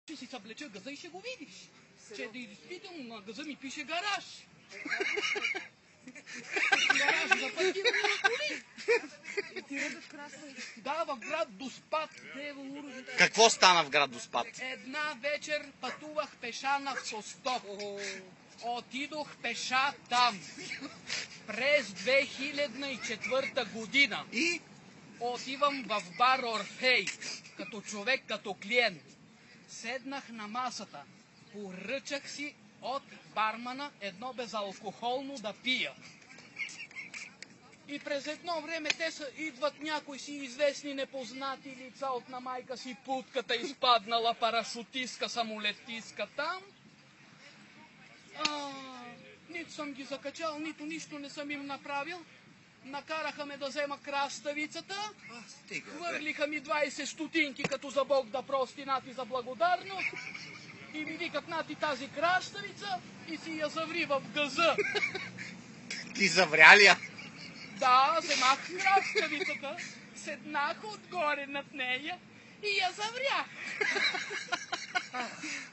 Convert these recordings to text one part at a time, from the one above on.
Ще си съблеча газа и ще го видиш. Че действително на газа ми пише гараж. Гараж за паркиране на коли. Да, в град Доспат. Какво стана в град Доспат? Една вечер пътувах пеша на Состок. Отидох пеша там. През 2004 година. И? Отивам в бар Орфей. Като човек, като клиент. Седнах на масата. Поръчах си от бармана едно безалкохолно да пия. И през едно време идват някои си известни непознати лица от на майка си путката, изпаднала парашутистка, самолетистка там. Нито съм ги закачал, нито нищо не съм им направил. Накараха ме да взема краставицата, хвърлиха ми 20 стотинки, като за Бог да прости, нати за благодарност. И ми викат, нати тази краставица, и си я заври в газа. Ти завря ли я? Да, вземах краставицата, седнах отгоре над нея и я заврях.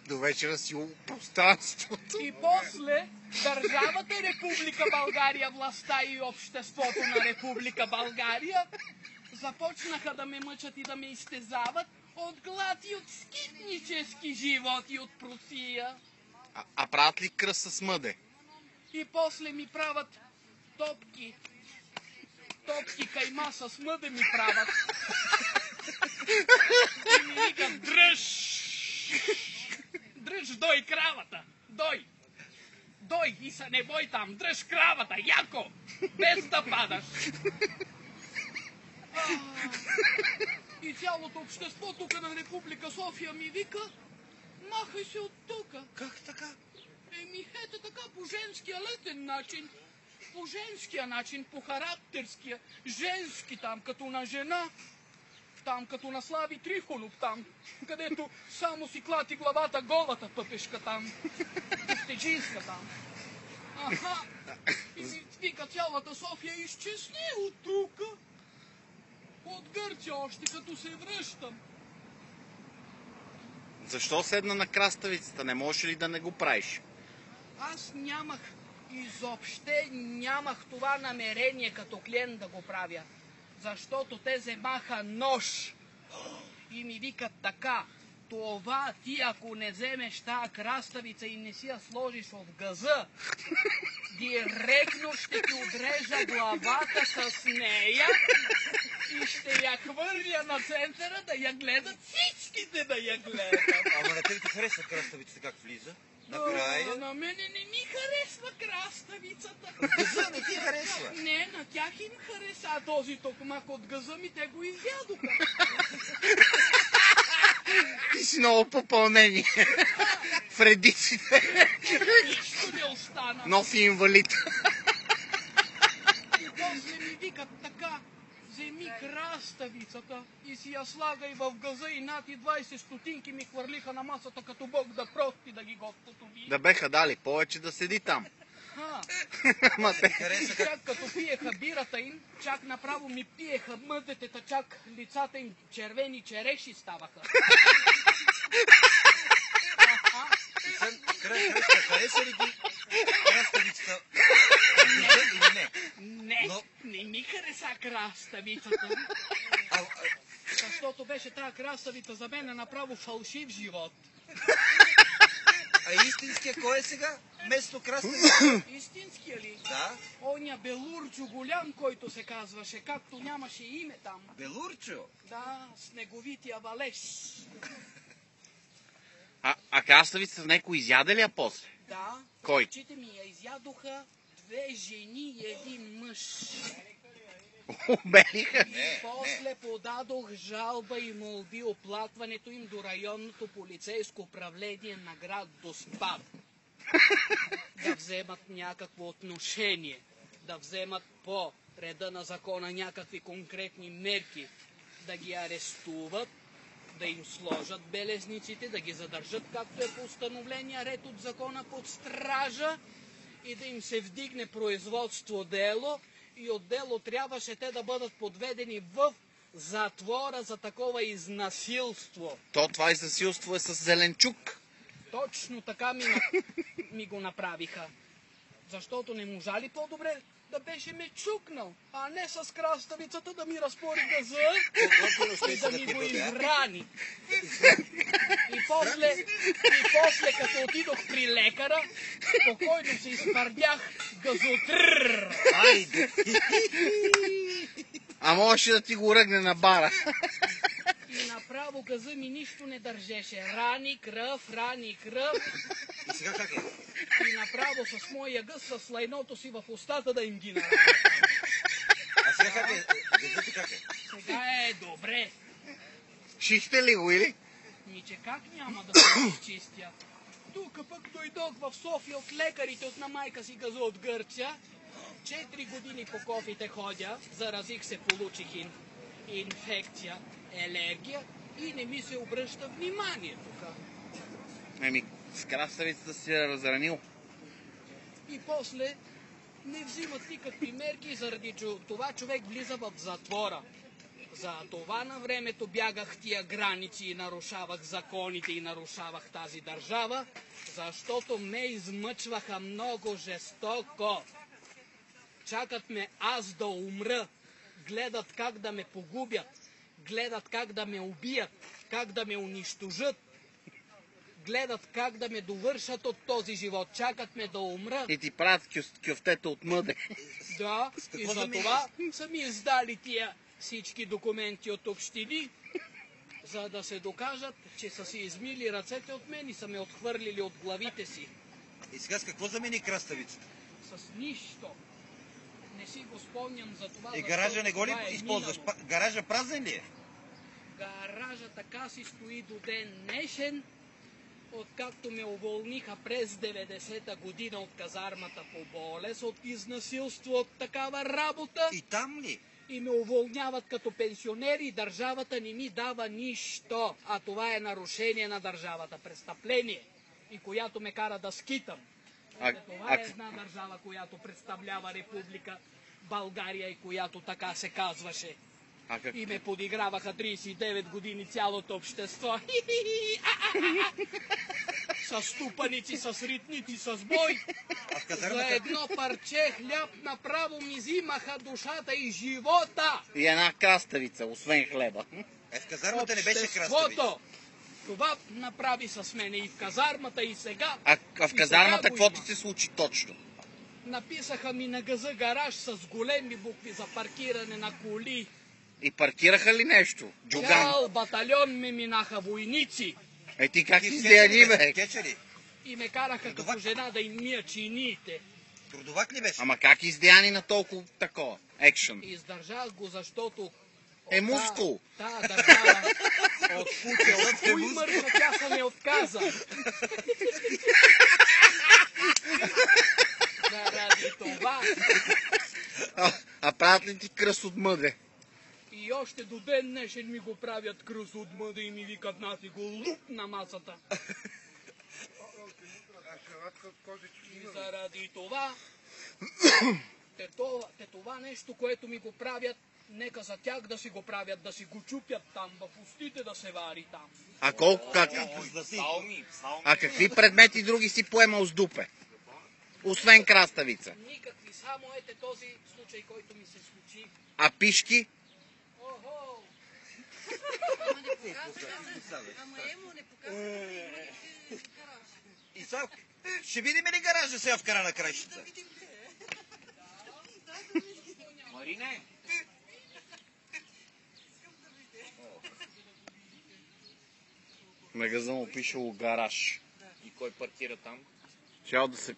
До вечера си пространството. И после държавата Република България, властта и обществото на Република България започнаха да ме мъчат и да ме изтезават от глад и от скитнически живот и от просия. А правят ли кръст с мъде? И после ми правят топки. Топки кайма с мъде ми правят. И ми викат, дръж! Дръж, дой кравата! Дой! Дой и се не бой там! Дръж кравата! Яко! Без да падаш! И цялото общество тук на Република София ми вика, махай се от тука. Как така? Еми, ето така, по женския летен начин. По женския начин, по характерския. Женски там, като на жена. Там, като на Слави Трифонов там, където само си клати главата голата пъпешка там. Пустежинска там. Аха. И ми вика цялата София, изчезни от тука. От Гърция още, като се връщам. Защо седна на краставицата? Не можеш ли да не го правиш? Аз нямах, изобще нямах това намерение като клиент да го правя. Защото те вземаха нож и ми викат така, това ти ако не вземеш тая краставица и не си я сложиш в газа, директно ще ти отрежа главата с нея и ще я хвърля на центъра да я гледат всичките да я гледат. Ама на тебе ти харесва краставицата как влиза? Накрая? На мене не ми харесва краставицата. Газа не ти харесва? Не, на тях им хареса. А този токмак от газа ми, те го изядоха. Ти си много попълнение. В редиците. Нищо не остана. Нов инвалид. И после ми викат така, вземи краставицата и си я слагай в газа и над и 20 стотинки ми хвърлиха на масата като Бог да прости да ги Господ уби. Да беха дали повече да седи там. Ма те хареса как... Чак като пиеха бирата им, чак направо ми пиеха мъдетета, чак лицата им червени череши ставаха. Хареса ли ги краставицата? Не, не ми хареса краставицата. Защото беше тази краставица за мен направо фалшив живот. А истинския кой е сега? Вместо краставица? Истинския ли? Да. Оня Белурчо голям, който се казваше, както нямаше име там. Белурчо? Да, снеговития валеж. А краставицата някой изяде ли я после? Да. Кой? Очите ми я изядоха 2 жени и 1 мъж. Убелиха? И после подадох жалба и молби оплакването им до районното полицейско управление на град Доспат. Да вземат някакво отношение, да вземат по реда на закона някакви конкретни мерки, да ги арестуват, да им сложат белезниците, да ги задържат, както е по установления ред от закона, под стража и да им се вдигне производство дело и от дело трябваше те да бъдат подведени в затвора за такова изнасилство. То това изнасилство е с зеленчук. Точно така ми го направиха. Защото не можа ли по-добре да беше ме чукнал, а не с краставицата да ми разпори газа и да ми го израни. И после като отидох при лекара, спокойно се изпърдях газотрррр. Айде! А можеше да ти го ръгне на бара. И направо газа ми нищо не държеше. Рани кръв. И сега как е? И направо с моя гъс, с лайното си в устата да им ги нарана. А сега как е? Газът как е? Сега е добре. Шихте ли го или? Че как няма да се изчистя? Тук пък дойдох в София от лекарите от на майка си газа от Гърция. 4 години по кофите ходя, заразих се, получих инфекция, алергия и не ми се обръща внимание тук. Еми, с краставицата си е разранил. И после не взимат никакви мерки, заради това човек влиза в затвора. За това на времето бягах тия граници и нарушавах законите и нарушавах тази държава, защото ме измъчваха много жестоко. Чакат ме аз да умра, гледат как да ме погубят, гледат как да ме убият, как да ме унищожат, гледат как да ме довършат от този живот, чакат ме да умра. И ти правят кюфтета от мъде. Да, и за това са ми издали тия всички документи от общини, за да се докажат, че са си измили ръцете от мен и са ме отхвърлили от главите си. И сега с какво замени краставицата? С нищо. Не си го спомням за това. И гаража не го ли използваш? Гаража празен ли е? Гаража така си стои до ден днешен, откакто ме уволниха през 90-та година от казармата по болест, от изнасилство, от такава работа. И там ли? И ме уволняват като пенсионер и държавата не ми дава нищо. А това е нарушение на държавата, престъпление, и която ме кара да скитам. Това е една държава, която представлява Република България и която така се казваше. И ме подиграваха 39 години цялото общество. С ступаници, с ритници, с бой. За едно парче хляб направо ми взимаха душата и живота. И една краставица, освен хлеба. В казармата не беше краставица. Това направи с мене и в казармата, и сега. А в казармата какво ти се случи точно? Написаха ми на газа гараж с големи букви за паркиране на коли. И паркираха ли нещо? Джуган. Цял батальон ме минаха войници. Ти как си издеяни, бе? И ме караха като жена да им мия чиниите. Трудовак ли беше? Ама как издеяни на толкова такова? Екшън. Издържах го, защото... Е мускул. Та държава от куче, от кой мъртва тя се не отказа. Заради това. А правят ли ти кръст от мъде? И още до ден днешен ми го правят кръст от мъде и ми викат наси го луп на масата. И заради това, това нещо, което ми го правят, нека за тях да си го правят, да си го чупят там, в устите да се вари там. А колко, А какви предмети други си поемал с дупе? Освен краставица. Никакви, само ете този случай, който ми се случи. А пишки? Охо! Ама емо не показва. И сега, ще видим ли гаража сега в края на краищата? Марине! На газа му пишело гараж. И кой паркира там? Щял да се